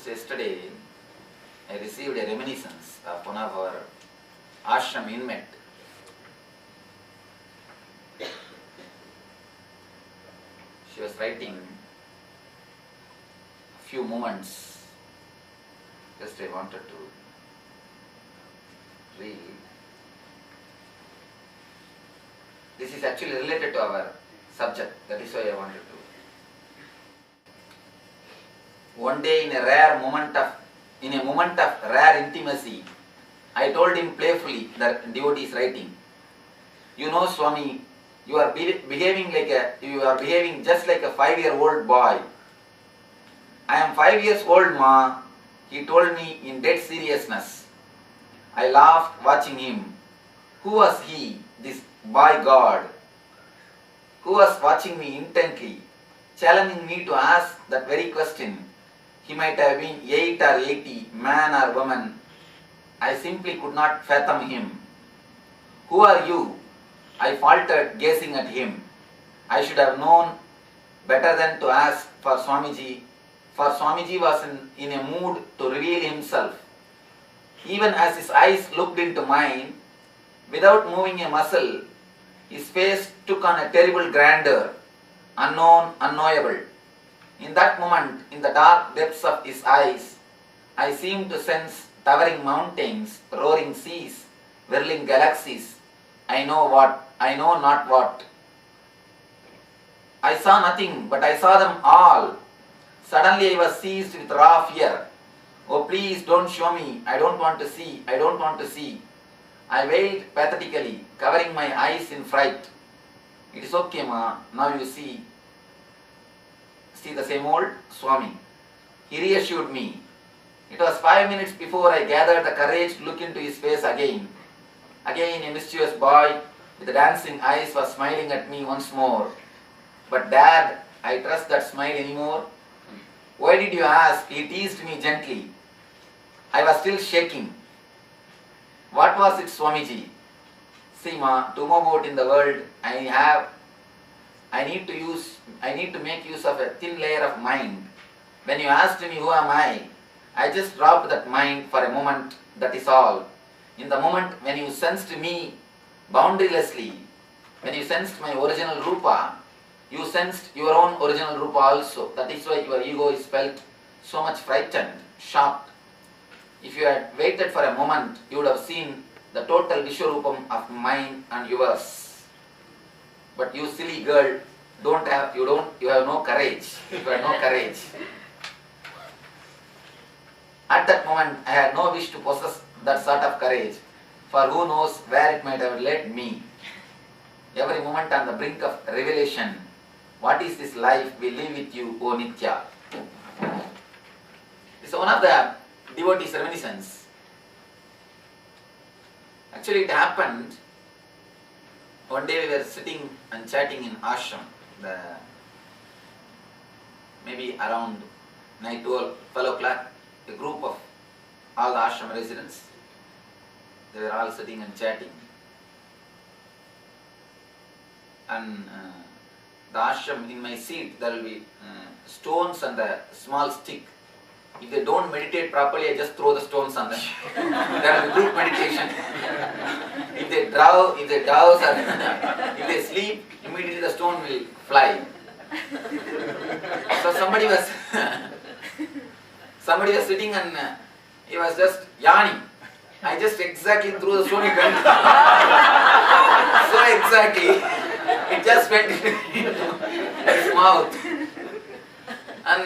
Just yesterday, I received a reminiscence of one of our ashram inmate. She was writing a few moments. Just I wanted to read. This is actually related to our subject. That is why I wanted to. One day, in a moment of rare intimacy, I told him playfully, the devotee is writing, "You know, Swami, you are behaving just like a 5-year-old boy." "I am 5 years old, ma," he told me in dead seriousness. I laughed watching him. Who was he, this boy god, who was watching me intently, challenging me to ask that very question? He might have been 8 or 80, man or woman. I simply could not fathom him. "Who are you?" I faltered, gazing at him. I should have known better than to ask for Swamiji, for Swamiji was in a mood to reveal himself. Even as his eyes looked into mine, without moving a muscle, his face took on a terrible grandeur, unknown, unknowable. In that moment, in the dark depths of his eyes, I seemed to sense towering mountains, roaring seas, whirling galaxies. I know not what. I saw nothing, but I saw them all. Suddenly I was seized with raw fear. "Oh, please don't show me. I don't want to see. I don't want to see." I wailed pathetically, covering my eyes in fright. "It is okay, ma. Now you see. See the same old Swami." He reassured me. It was 5 minutes before I gathered the courage to look into his face again. Again, a mischievous boy with dancing eyes was smiling at me once more. But dared I trust that smile anymore? "Why did you ask?" He teased me gently. I was still shaking. "What was it, Swamiji?" "See, ma, to move about in the world, I need to make use of a thin layer of mind. When you asked me who am I just dropped that mind for a moment, that is all. In the moment when you sensed me boundarylessly, when you sensed my original Rupa, you sensed your own original Rupa also. That is why your ego is felt so much frightened, shocked. If you had waited for a moment, you would have seen the total Vishwarupam of mine and yours. But you silly girl, you have no courage. You have no courage." At that moment, I had no wish to possess that sort of courage, for who knows where it might have led me. Every moment on the brink of revelation. What is this life we live with you, O Nitya? It's one of the devotees' reminiscence. Actually, it happened. One day we were sitting and chatting in ashram. Maybe around 12 o'clock, a group of all the ashram residents, they were all sitting and chatting. And the ashram, in my seat, there will be stones and a small stick. If they don't meditate properly, I just throw the stones on them. That will be group meditation. If they drowse, or if they sleep, immediately the stone will fly. So somebody was sitting and he was just yawning. I just exactly threw the stone, it went. So exactly, it just went into his mouth. And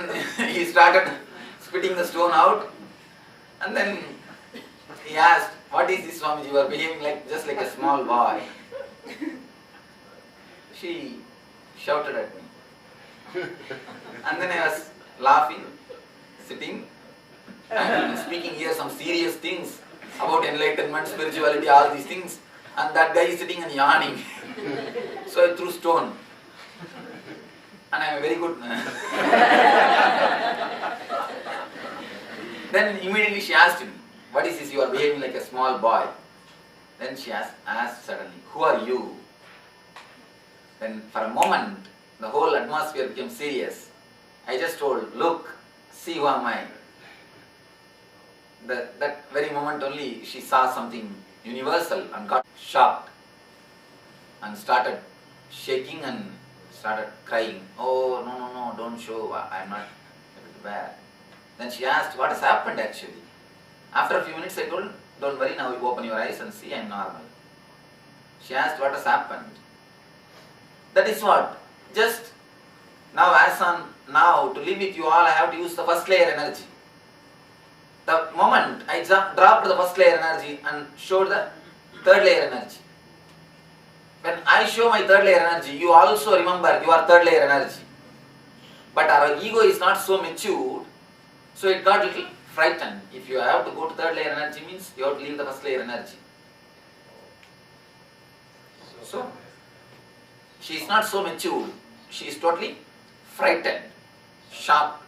he started spitting the stone out. And then he asked, "What is this, Swamiji? You are behaving just like a small boy." She shouted at me. And then I was laughing, sitting, and speaking here some serious things about enlightenment, spirituality, all these things. And that guy is sitting and yawning. So I threw stone. And I am very good. Then immediately she asked me, "What is this? You are behaving like a small boy." Then she asked suddenly, "Who are you?" Then for a moment, the whole atmosphere became serious. I just told, "Look, see who am I." That very moment only she saw something universal and got shocked and started shaking and started crying. Oh, no, don't show, I am not able to bear. Then she asked, what has happened actually? After a few minutes I told, don't worry, now you open your eyes and see I am normal. She asked, what has happened? That is what? Just now, as on now, to live with you all, I have to use the first layer energy. The moment I dropped the first layer energy and showed the third layer energy. When I show my third layer energy, you also remember your third layer energy. But our ego is not so matured, so it got a little frightened. If you have to go to third layer energy, means you have to leave the first layer energy. So, she is not so matured. She is totally frightened, shocked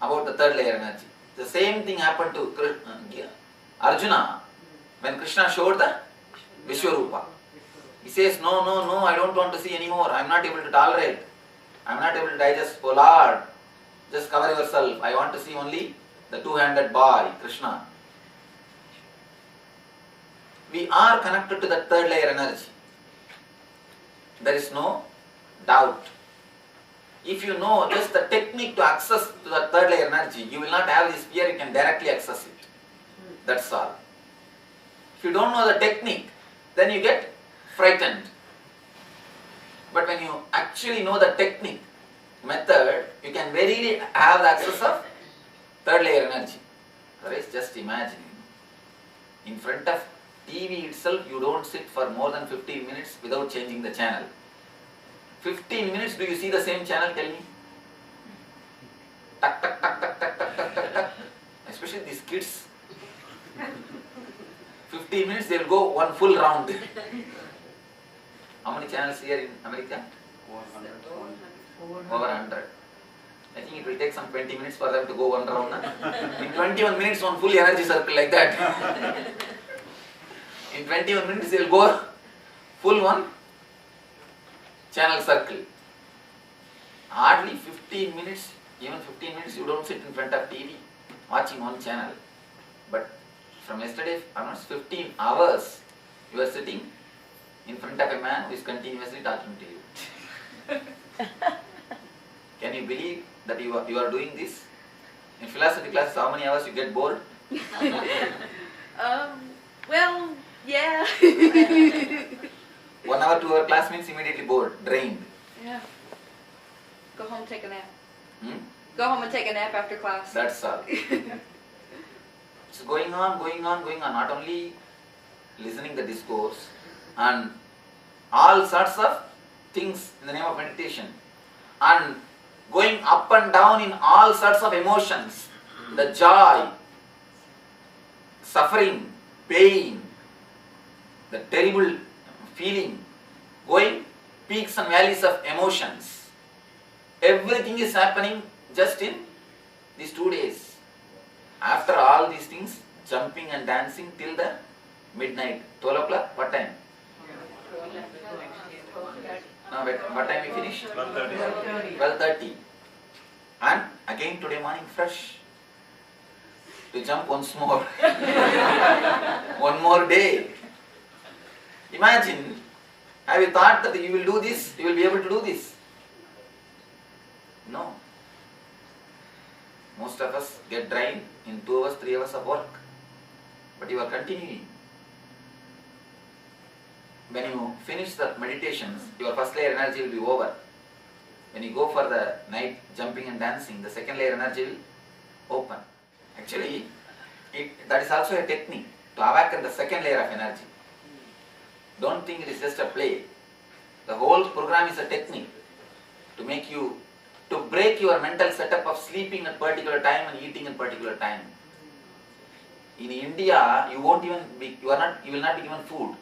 about the third layer energy. The same thing happened to Arjuna when Krishna showed the Vishwarupa. He says, no, I don't want to see anymore. I am not able to tolerate. I am not able to digest. Oh Lord, just cover yourself. I want to see only the two-handed boy, Krishna. We are connected to the third layer energy. There is no doubt. If you know just the technique to access to the third layer energy, you will not have this fear, you can directly access it. That's all. If you don't know the technique, then you get frightened. But when you actually know the technique, method, you can verily have the access of third layer energy. Otherwise, just imagine, in front of TV itself, you don't sit for more than 15 minutes without changing the channel. 15 minutes, do you see the same channel? Tell me. Tuck, tuck, tuck, tuck, tuck, tuck, tuck, tuck, tuck. Especially these kids. 15 minutes, they will go one full round. How many channels here in America? Over 100. I think it will take some 20 minutes for them to go one round. In 21 minutes, one full energy circle like that. In 21 minutes, they will go full one channel circle. Hardly 15 minutes, even 15 minutes you don't sit in front of TV watching one channel. But from yesterday, almost 15 hours, you are sitting in front of a man who is continuously talking to you. Can you believe that you are doing this? In philosophy classes, how many hours you get bored? Well, yeah. 1 hour, 2 hour class means immediately bored, drained. Yeah. Go home, take a nap. Hmm? Go home and take a nap after class. That's all. It's going on. Not only listening the discourse and all sorts of things in the name of meditation, and going up and down in all sorts of emotions, the joy, suffering, pain, the terrible feeling, going peaks and valleys of emotions. Everything is happening just in these 2 days. After all these things, jumping and dancing till the midnight. 12 o'clock, what time? No, what time we finish? 12:30. And again today morning fresh. To jump once more. One more day. Imagine, have you thought that you will do this, you will be able to do this? No. Most of us get drained in 2 hours, 3 hours of work. But you are continuing. When you finish the meditations, your first layer energy will be over. When you go for the night jumping and dancing, the second layer energy will open. Actually, that is also a technique to awaken the second layer of energy. Don't think it is just a play. The whole program is a technique to make you, to break your mental setup of sleeping at particular time and eating at particular time. In India, you will not be given food.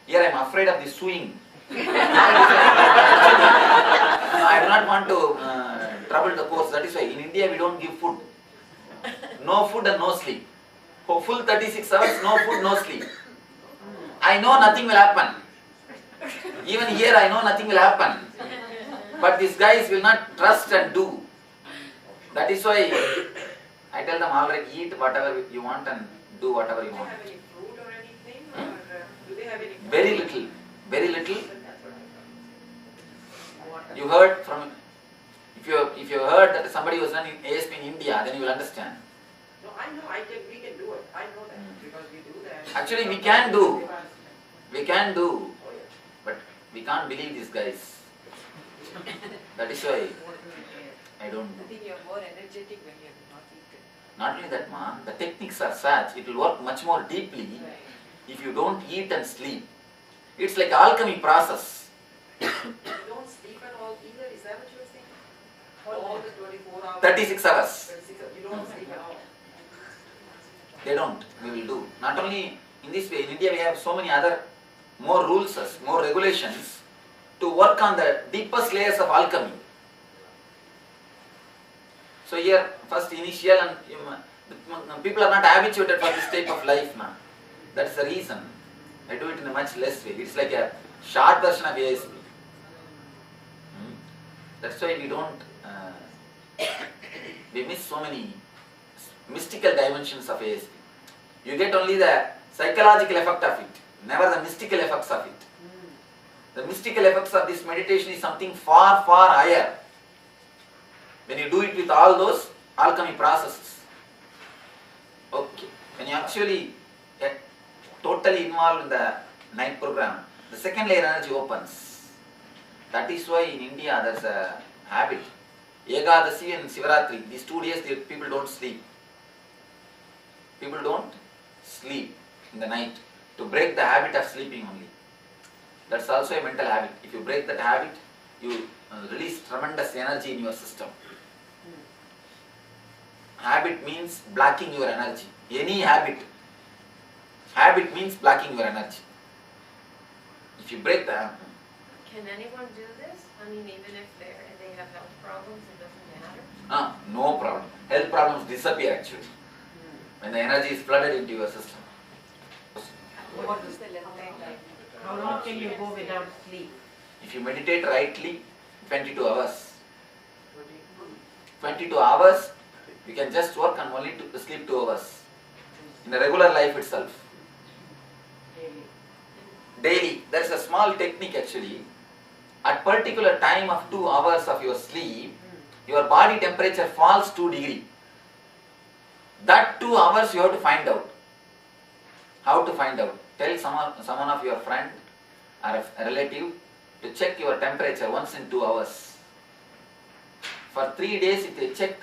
Here I am afraid of the suing. I do not want to trouble the course. That is why in India we don't give food. No food and no sleep. For full 36 hours, no food, no sleep. I know nothing will happen. Even here I know nothing will happen. But these guys will not trust and do. That is why I I tell them, all right, eat whatever you want and do whatever you Do they want. have any fruit or anything? Or do they have any Very little. Very little. water? You heard from, if you heard that somebody was running ASP in India, then you will understand. No, I know, we can do it. I know that because we do that. Actually, we can do. We can do. Oh, yeah. But we can't believe these guys. That is why I don't I do. think you're more energetic when you have not eaten. Not only that, ma, the techniques are such, it will work much more deeply if you don't eat and sleep. It's like alchemy process. You don't sleep at all either, is that what you're saying? All the 24 hours? 36 hours. 36 hours. You don't sleep at all? They don't. We will do. Not only in this way, in India we have so many other more rules, more regulations to work on the deepest layers of alchemy. So here, first initial and people are not habituated for this type of life now. That's the reason. I do it in a much less way. It's like a short version of ASP. That's why we don't, we miss so many mystical dimensions of ASP. You get only the psychological effect of it, never the mystical effects of it. The mystical effects of this meditation is something far, far higher. When you do it with all those alchemy processes. Okay. When you actually get totally involved in the night program, the second layer energy opens. That is why in India there's a habit. Ekadasi and Sivaratri, these 2 days people don't sleep. People don't sleep in the night to break the habit of sleeping only. That's also a mental habit. If you break that habit, you release tremendous energy in your system. Habit means blocking your energy. Any habit. Habit means blocking your energy. If you break the habit. Can anyone do this? I mean, even if they have health problems, it doesn't matter? No problem. Health problems disappear actually. When the energy is flooded into your system. What is the length of time? How long can you go without sleep? If you meditate rightly, 22 hours. 22 hours, you can just work and only to sleep 2 hours. In the regular life itself. Daily. That's a small technique actually. At particular time of 2 hours of your sleep, your body temperature falls 2 degrees. That 2 hours you have to find out. How to find out? Tell someone of your friend or a relative to check your temperature once in 2 hours. For 3 days, if they check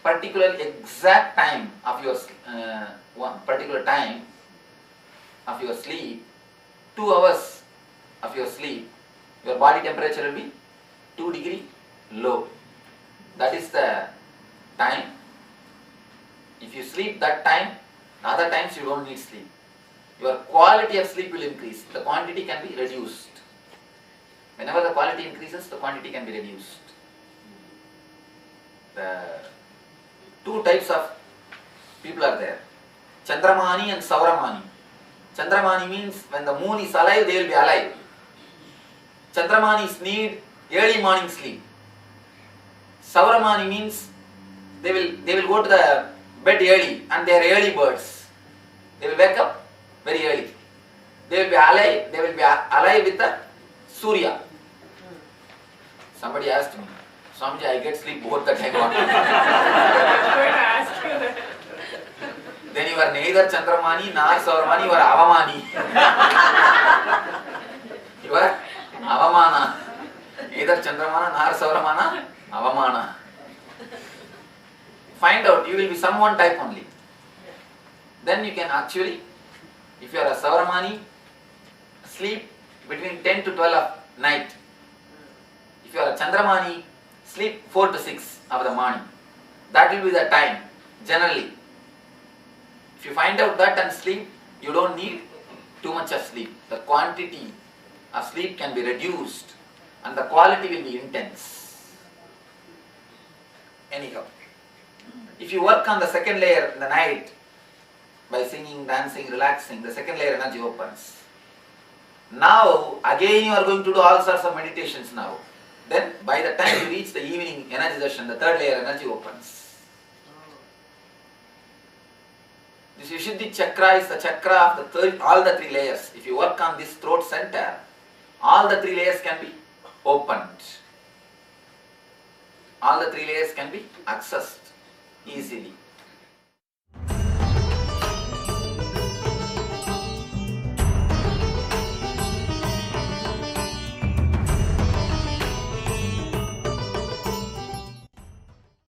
particular exact time of your one particular time of your sleep, 2 hours of your sleep, your body temperature will be 2 degrees low. That is the time. If you sleep that time, other times you don't need sleep. Your quality of sleep will increase. The quantity can be reduced. Whenever the quality increases, the quantity can be reduced. The 2 types of people are there. Chandramani and Sauramani. Chandramani means when the moon is alive, they will be alive. Chandramanis need early morning sleep. Sauramani means they will go to the bed early and they are early birds. They will wake up very early. They will be alive with the Surya. Somebody asked me, Swamiji, I get sleep both the time. Then you are neither Chandramani nor Sauramani, you are Avamani. You are Avamana. Neither Chandramana nor Sauramana, Avamana. Find out, you will be someone type only. Then you can actually, if you are a Sauramani, sleep between 10 to 12 of night. If you are a Chandramani, sleep 4 to 6 of the morning. That will be the time, generally. If you find out that and sleep, you don't need too much of sleep. The quantity of sleep can be reduced and the quality will be intense. Anyhow, if you work on the second layer in the night, by singing, dancing, relaxing, the second layer energy opens. Now, again you are going to do all sorts of meditations now. Then, by the time you reach the evening energy session, the third layer energy opens. This Vishuddhi Chakra is the chakra of the third, all the three layers. If you work on this throat center, all the three layers can be opened. All the three layers can be accessed easily.